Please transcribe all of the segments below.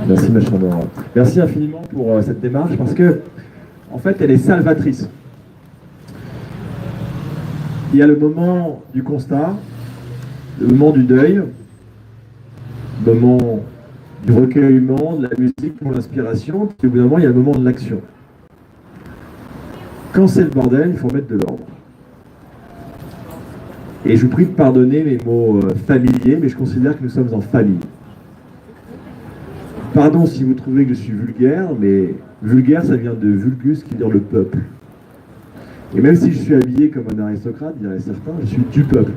Merci ma chère Nora. Merci infiniment pour cette démarche parce que, en fait, elle est salvatrice. Il y a le moment du constat, le moment du deuil, le moment du recueillement, de la musique pour l'inspiration, puis au bout d'un moment, il y a le moment de l'action. Quand c'est le bordel, il faut mettre de l'ordre. Et je vous prie de pardonner mes mots familiers, mais je considère que nous sommes en famille. Pardon si vous trouvez que je suis vulgaire, mais vulgaire, ça vient de vulgus, qui veut dire le peuple. Et même si je suis habillé comme un aristocrate, diraient certains, je suis du peuple.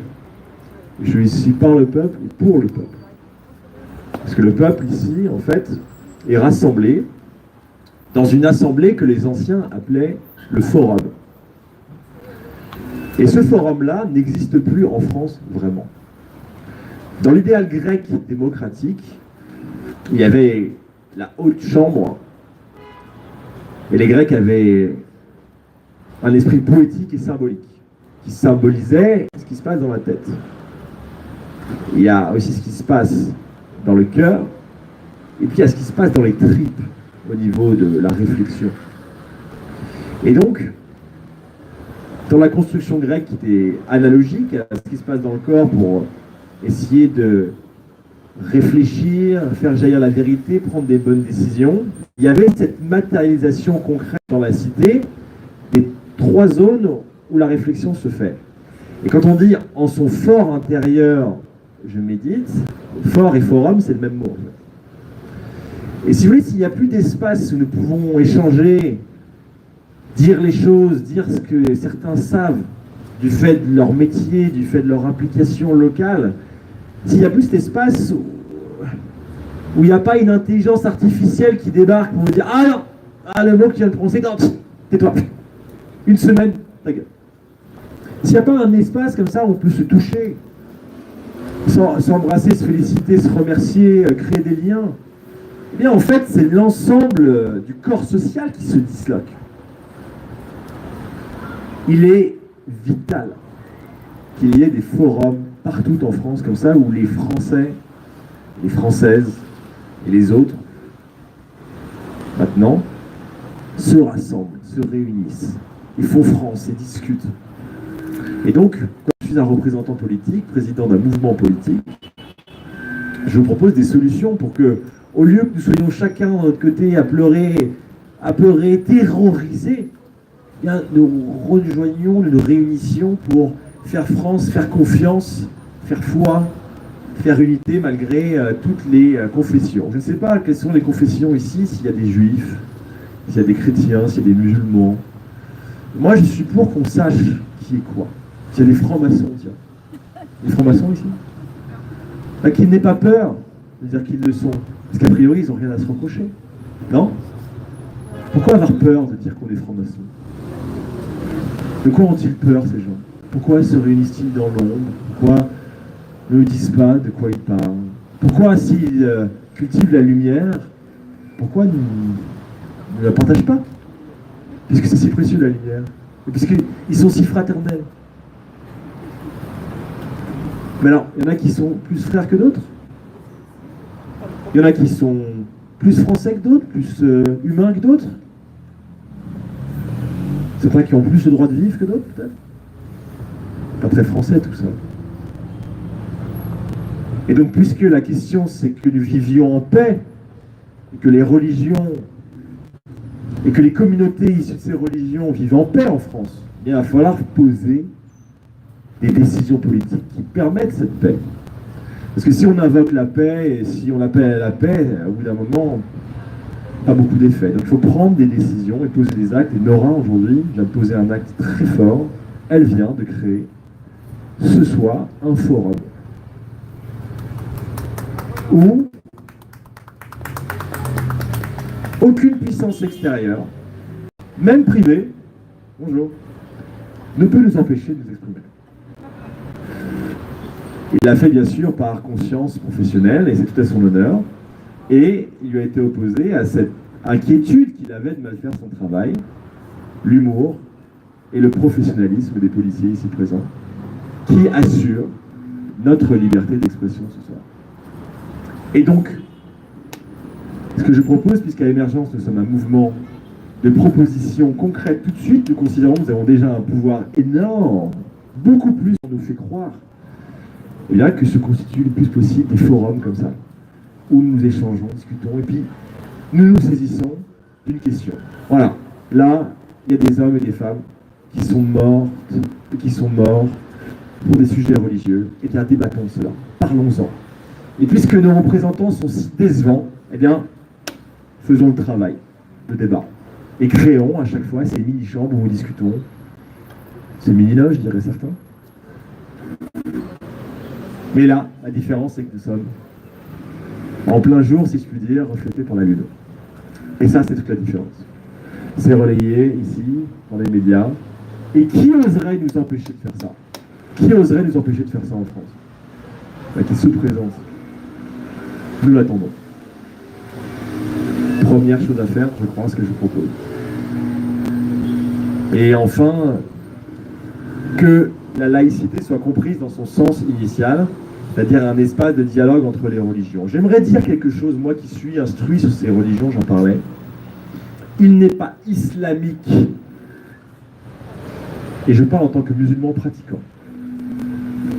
Je suis ici par le peuple et pour le peuple. Parce que le peuple ici, en fait, est rassemblé dans une assemblée que les anciens appelaient le forum. Et ce forum-là n'existe plus en France vraiment. Dans l'idéal grec démocratique, il y avait la haute chambre, et les Grecs avaient un esprit poétique et symbolique, qui symbolisait ce qui se passe dans la tête. Il y a aussi ce qui se passe dans le cœur, et puis il y a ce qui se passe dans les tripes, au niveau de la réflexion. Et donc, dans la construction grecque qui était analogique à ce qui se passe dans le corps pour essayer de réfléchir, faire jaillir la vérité, prendre des bonnes décisions, il y avait cette matérialisation concrète dans la cité des trois zones où la réflexion se fait. Et quand on dit en son fort intérieur, je médite, fort et forum, c'est le même mot. Et si vous voulez, s'il n'y a plus d'espace où nous pouvons échanger, dire les choses, dire ce que certains savent du fait de leur métier, du fait de leur implication locale, s'il n'y a plus cet espace où il n'y a pas une intelligence artificielle qui débarque pour vous dire « Ah non, ah le mot que tu viens de prononcer, non, tais-toi, une semaine, ta gueule ». S'il n'y a pas un espace comme ça où on peut se toucher, s'embrasser, se féliciter, se remercier, créer des liens, eh bien en fait c'est l'ensemble du corps social qui se disloque. Il est vital qu'il y ait des forums partout en France comme ça où les Français, les Françaises et les autres maintenant se rassemblent, se réunissent et font France et discutent. Et donc, comme je suis un représentant politique, président d'un mouvement politique, je vous propose des solutions pour que, au lieu que nous soyons chacun de notre côté à pleurer, terrorisés, eh bien, nous rejoignions, nous nous réunissions pour faire France, faire confiance, faire foi, faire unité malgré toutes les confessions. Je ne sais pas quelles sont les confessions ici, s'il y a des juifs, s'il y a des chrétiens, s'il y a des musulmans. Moi, je suis pour qu'on sache qui est quoi. S'il y a des francs-maçons, tiens. Des francs-maçons ici qui n'aient pas peur de dire qu'ils le sont. Parce qu'a priori, ils n'ont rien à se reprocher. Non? Pourquoi avoir peur de dire qu'on est francs-maçons? De quoi ont-ils peur, ces gens? Pourquoi se réunissent-ils dans l'ombre? Pourquoi ne disent pas de quoi ils parlent? Pourquoi, s'ils cultivent la lumière, pourquoi ne la partagent pas? Puisque c'est si précieux, la lumière. Et puisqu'ils sont si fraternels. Mais alors, il y en a qui sont plus frères que d'autres. Il y en a qui sont plus français que d'autres, plus humains que d'autres. Certains qui ont plus le droit de vivre que d'autres, peut-être. Pas très français, tout ça. Et donc, puisque la question, c'est que nous vivions en paix, et que les religions, et que les communautés issues de ces religions vivent en paix en France, eh bien, il va falloir poser des décisions politiques qui permettent cette paix. Parce que si on invoque la paix, et si on appelle à la paix, au bout d'un moment, pas beaucoup d'effets. Donc il faut prendre des décisions et poser des actes. Et Nora, aujourd'hui, vient de poser un acte très fort. Elle vient de créer, ce soir, un forum où aucune puissance extérieure, même privée, bonjour, ne peut nous empêcher de nous exprimer. Il l'a fait bien sûr par conscience professionnelle, et c'est tout à son honneur, et il lui a été opposé à cette inquiétude qu'il avait de mal faire son travail, l'humour et le professionnalisme des policiers ici présents, qui assurent notre liberté d'expression ce soir. Et donc, Ce que je propose, puisqu'à Émergence, nous sommes un mouvement de propositions concrètes tout de suite, nous considérons que nous avons déjà un pouvoir énorme, beaucoup plus qu'on nous fait croire. Et là, que se constituent le plus possible des forums comme ça, où nous échangeons, discutons, et puis nous nous saisissons d'une question. Voilà, là, il y a des hommes et des femmes qui sont morts pour des sujets religieux. Et bien, débattons de cela, parlons-en. Et puisque nos représentants sont si décevants, eh bien, faisons le travail, le débat. Et créons à chaque fois ces mini-chambres où nous discutons, ces mini-loges, diraient certains. Mais là, la différence, c'est que nous sommes en plein jour, si je puis dire, reflétés par la lune. Et ça, c'est toute la différence. C'est relayé ici, dans les médias. Et qui oserait nous empêcher de faire ça? Qui oserait nous empêcher de faire ça en France? Qui se présente. Nous l'attendons. Première chose à faire, je crois, ce que je vous propose. Et enfin, que la laïcité soit comprise dans son sens initial, c'est-à-dire un espace de dialogue entre les religions. J'aimerais dire quelque chose, moi qui suis instruit sur ces religions, j'en parlais. Il n'est pas islamique, et je parle en tant que musulman pratiquant,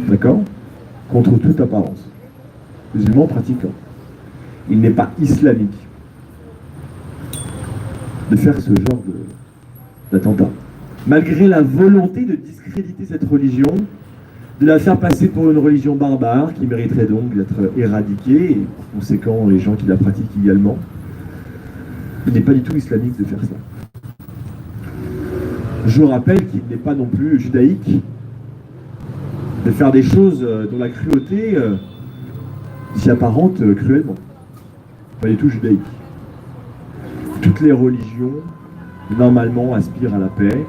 d'accord? Contre toute apparence. Musulman pratiquant. Il n'est pas islamique de faire ce genre d'attentat. Malgré la volonté de discréditer cette religion, de la faire passer pour une religion barbare qui mériterait donc d'être éradiquée, et par conséquent les gens qui la pratiquent également, il n'est pas du tout islamique de faire ça. Je vous rappelle qu'il n'est pas non plus judaïque de faire des choses dont la cruauté s'y apparente cruellement. Pas du tout judaïque. Toutes les religions, normalement, aspirent à la paix,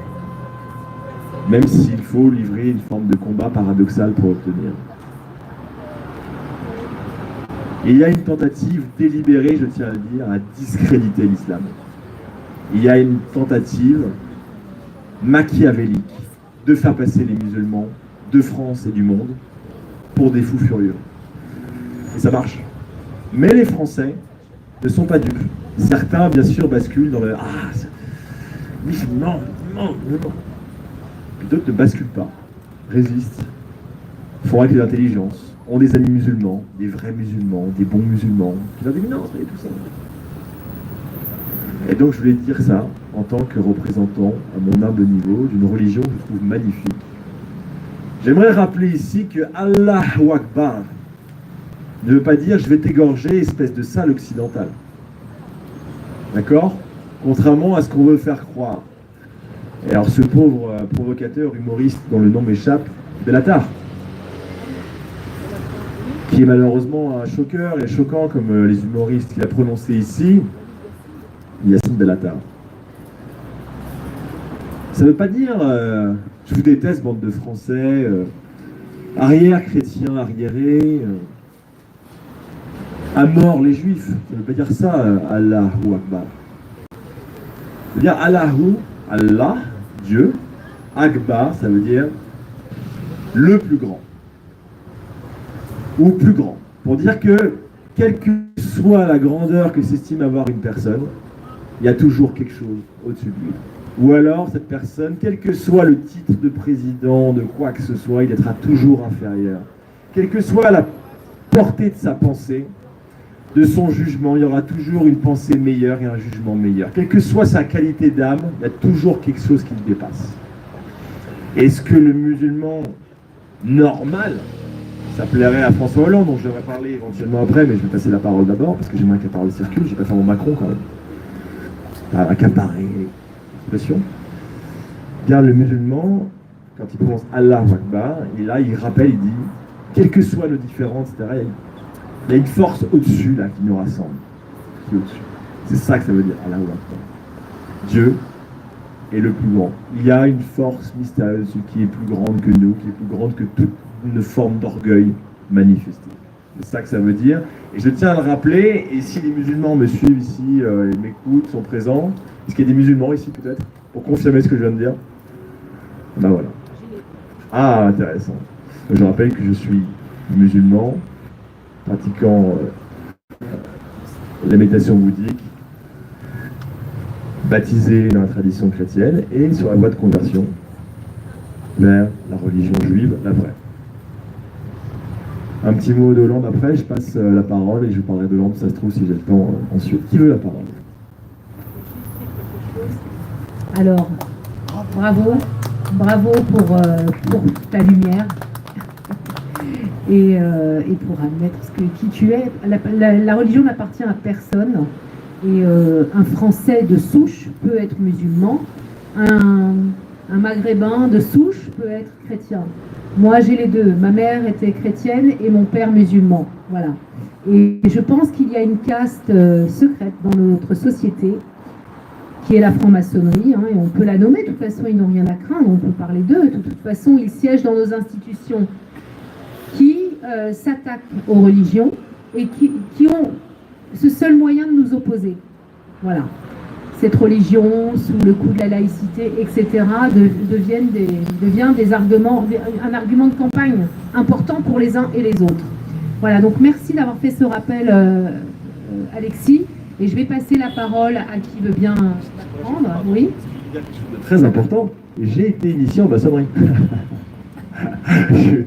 même s'il faut livrer une forme de combat paradoxal pour obtenir. Et il y a une tentative délibérée, je tiens à le dire, à discréditer l'islam. Il y a une tentative machiavélique de faire passer les musulmans de France et du monde pour des fous furieux. Et ça marche. Mais les Français ne sont pas dupes. Certains, bien sûr, basculent dans le « Ah, musulman, non. » Puis d'autres ne basculent pas, résistent, font avec l'intelligence, ont des amis musulmans, des vrais musulmans, des bons musulmans, qui leur disent « Non, et tout ça. » Et donc je voulais dire ça en tant que représentant, à mon humble niveau, d'une religion que je trouve magnifique. J'aimerais rappeler ici que Allahu Akbar ne veut pas dire « je vais t'égorger, espèce de sale occidental ». D'accord? Contrairement à ce qu'on veut faire croire. Et alors ce pauvre provocateur humoriste dont le nom m'échappe, Bellatar, qui est malheureusement un choqueur et choquant comme les humoristes qu'il a prononcé ici, Yassine Bellatar. Ça ne veut pas dire je vous déteste, bande de Français, arrière-chrétiens arriérés, à mort les Juifs. Ça ne veut pas dire ça, Allahu Akbar. Ça veut dire Allahu, Allah, Dieu, Akbar, ça veut dire le plus grand. Ou plus grand. Pour dire que, quelle que soit la grandeur que s'estime avoir une personne, il y a toujours quelque chose au-dessus de lui. Ou alors, cette personne, quel que soit le titre de président, de quoi que ce soit, il être toujours inférieur. Quelle que soit la portée de sa pensée, de son jugement, il y aura toujours une pensée meilleure et un jugement meilleur. Quelle que soit sa qualité d'âme, il y a toujours quelque chose qui le dépasse. Est-ce que le musulman normal, ça plairait à François Hollande, dont je devrais parler éventuellement après, mais je vais passer la parole d'abord, parce que j'aimerais que la parole circule, je vais pas faire mon Macron quand même. Accaparer l'expression. Bien, le musulman, quand il prononce Allahu Akbar, et là il rappelle, il dit, quelles que soient nos différences, etc., il y a une force au-dessus là qui nous rassemble. Qui est au-dessus. C'est ça que ça veut dire, Allahu Akbar. Dieu est le plus grand. Il y a une force mystérieuse qui est plus grande que nous, qui est plus grande que toute une forme d'orgueil manifestée. C'est ça que ça veut dire. Et je tiens à le rappeler, et si les musulmans me suivent ici, et m'écoutent, sont présents, est-ce qu'il y a des musulmans ici peut-être, pour confirmer ce que je viens de dire? Ben voilà. Ah, intéressant. Je rappelle que je suis musulman, pratiquant la méditation bouddhique, baptisé dans la tradition chrétienne et sur la voie de conversion vers la religion juive, la vraie. Un petit mot d'Hollande après, je passe la parole et je vous parlerai d'Hollande, ça se trouve, si j'ai le temps ensuite. Qui veut la parole? Alors, bravo pour ta lumière et pour admettre qui tu es. La religion n'appartient à personne et un Français de souche peut être musulman, un Maghrébin de souche peut être chrétien. Moi, j'ai les deux. Ma mère était chrétienne et mon père musulman. Voilà. Et je pense qu'il y a une caste secrète dans notre société qui est la franc-maçonnerie, et on peut la nommer. De toute façon, ils n'ont rien à craindre. On peut parler d'eux. De toute façon, ils siègent dans nos institutions qui s'attaquent aux religions et qui ont ce seul moyen de nous opposer. Voilà. Cette religion, sous le coup de la laïcité, etc., devient un argument de campagne important pour les uns et les autres. Voilà, donc merci d'avoir fait ce rappel, Alexis, et je vais passer la parole à qui veut bien prendre. Oui. Très important, j'ai été initié en maçonnerie. Je suis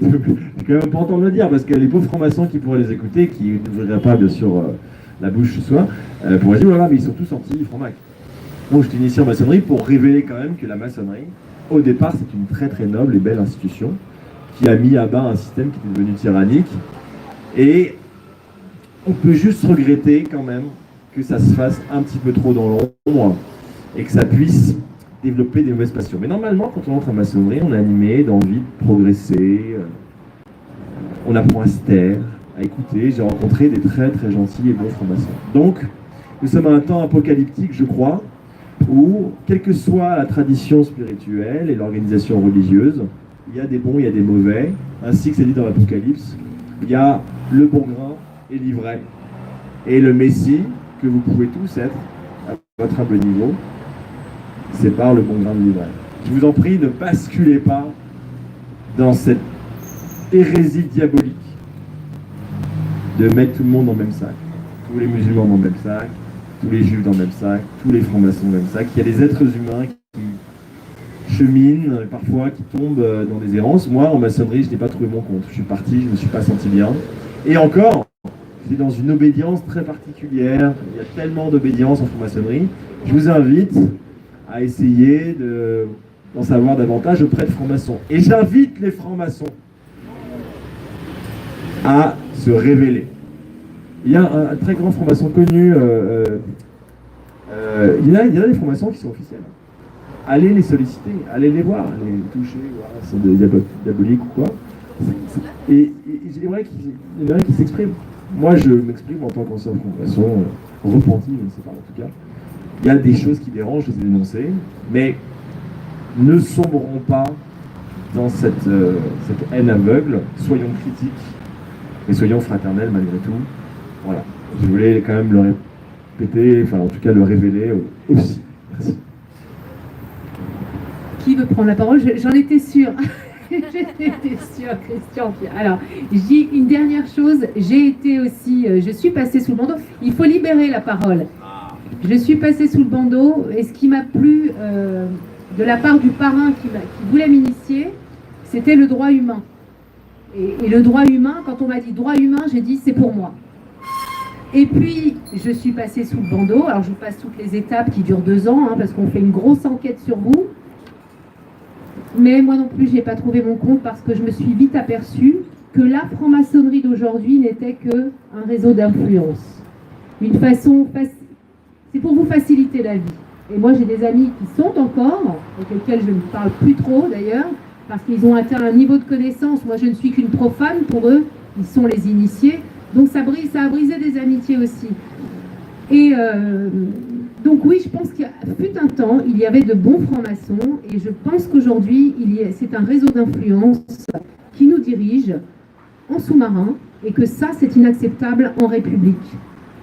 quand même pas entendre le dire, parce que les pauvres francs-maçons qui pourraient les écouter, qui n'ouvriraient pas, bien sûr, la bouche ce soir, pourraient dire, voilà, mais ils sont tous anti-franc-mac. Donc je suis initié en maçonnerie pour révéler quand même que la maçonnerie, au départ, c'est une très très noble et belle institution qui a mis à bas un système qui était devenu tyrannique. Et on peut juste regretter quand même que ça se fasse un petit peu trop dans l'ombre et que ça puisse développer des mauvaises passions. Mais normalement, quand on entre en maçonnerie, on est animé d'envie de progresser, on apprend à se taire, à écouter. J'ai rencontré des très très gentils et bons francs-maçons. Donc, nous sommes à un temps apocalyptique, je crois, où, quelle que soit la tradition spirituelle et l'organisation religieuse, il y a des bons, il y a des mauvais, ainsi que c'est dit dans l'Apocalypse, il y a le bon grain et l'ivraie. Et le Messie, que vous pouvez tous être, à votre humble niveau, sépare le bon grain de l'ivraie. Je vous en prie, ne basculez pas dans cette hérésie diabolique de mettre tout le monde dans le même sac. Tous les musulmans dans le même sac, tous les juifs dans le même sac, tous les francs-maçons dans le même sac. Il y a des êtres humains qui cheminent, parfois qui tombent dans des errances. Moi, en maçonnerie, je n'ai pas trouvé mon compte. Je suis parti, je ne me suis pas senti bien. Et encore, j'étais dans une obédience très particulière. Il y a tellement d'obédience en franc-maçonnerie. Je vous invite à essayer d'en savoir davantage auprès de francs-maçons. Et j'invite les francs-maçons à se révéler. Il y a un très grand franc-maçon connu, il y a des francs-maçons qui sont officiels. Allez les solliciter, allez les voir, allez les toucher, voir si c'est diabolique ou quoi. Et j'aimerais qu'ils s'expriment. Moi, je m'exprime en tant qu'ancien franc-maçon, repenti, je ne sais pas, en tout cas. Il y a des choses qui dérangent, je les ai dénoncées, mais ne sombrons pas dans cette haine aveugle, soyons critiques et soyons fraternels malgré tout. Voilà, je voulais quand même le répéter, enfin en tout cas le révéler aussi. Merci. Qui veut prendre la parole? J'en étais sûre. J'étais sûre, Christian. Alors, je dis une dernière chose. J'ai été aussi, je suis passée sous le bandeau. Il faut libérer la parole. Je suis passée sous le bandeau et ce qui m'a plu de la part du parrain qui voulait m'initier, c'était le droit humain. Et le droit humain, quand on m'a dit droit humain, j'ai dit c'est pour moi. Et puis, je suis passée sous le bandeau. Alors, je vous passe toutes les étapes qui durent 2 ans, parce qu'on fait une grosse enquête sur vous. Mais moi non plus, je n'ai pas trouvé mon compte parce que je me suis vite aperçue que la franc-maçonnerie d'aujourd'hui n'était qu'un réseau d'influence. Une façon, c'est pour vous faciliter la vie. Et moi, j'ai des amis qui sont encore, avec lesquels je ne parle plus trop d'ailleurs, parce qu'ils ont atteint un niveau de connaissance. Moi, je ne suis qu'une profane pour eux, ils sont les initiés. Donc ça a brisé des amitiés aussi. Et donc oui, je pense qu'il fut un temps, il y avait de bons francs-maçons, et je pense qu'aujourd'hui, c'est un réseau d'influence qui nous dirige en sous-marin, et que ça, c'est inacceptable en République.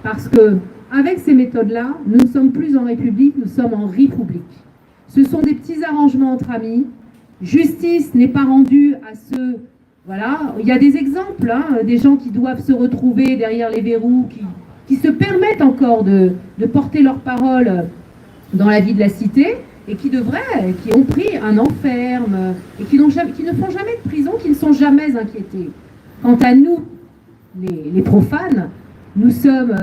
Parce que avec ces méthodes-là, nous ne sommes plus en République, nous sommes en République. Ce sont des petits arrangements entre amis. Justice n'est pas rendue à ceux... Voilà, il y a des exemples, des gens qui doivent se retrouver derrière les verrous, qui se permettent encore de porter leurs paroles dans la vie de la cité, et qui ont pris un enferme, et qui ne font jamais de prison, qui ne sont jamais inquiétés. Quant à nous, les profanes, nous sommes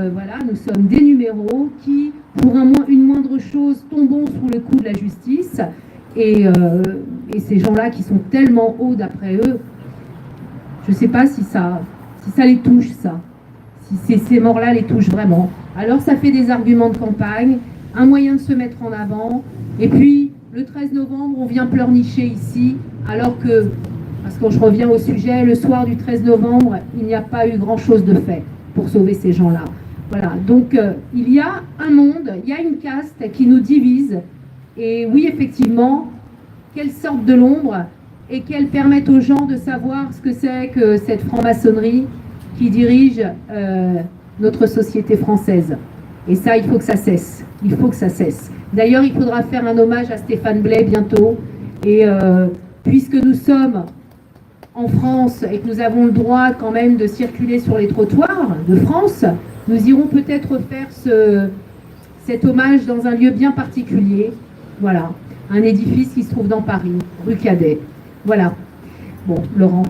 des numéros qui, pour une moindre chose, tombons sous le coup de la justice, et ces gens-là qui sont tellement hauts d'après eux, je ne sais pas si ça les touche, ça. Si ces morts-là les touchent vraiment. Alors ça fait des arguments de campagne, un moyen de se mettre en avant, et puis le 13 novembre, on vient pleurnicher ici, alors que, parce que je reviens au sujet, le soir du 13 novembre, il n'y a pas eu grand-chose de fait pour sauver ces gens-là. Voilà, donc il y a un monde, il y a une caste qui nous divise, et oui, effectivement, qu'elle sorte de l'ombre, et qu'elle permette aux gens de savoir ce que c'est que cette franc-maçonnerie qui dirige notre société française. Et ça, il faut que ça cesse. Il faut que ça cesse. D'ailleurs, il faudra faire un hommage à Stéphane Blais bientôt. Et puisque nous sommes en France et que nous avons le droit quand même de circuler sur les trottoirs de France, nous irons peut-être faire cet hommage dans un lieu bien particulier. Voilà, un édifice qui se trouve dans Paris, rue Cadet. Voilà. Bon, Laurent.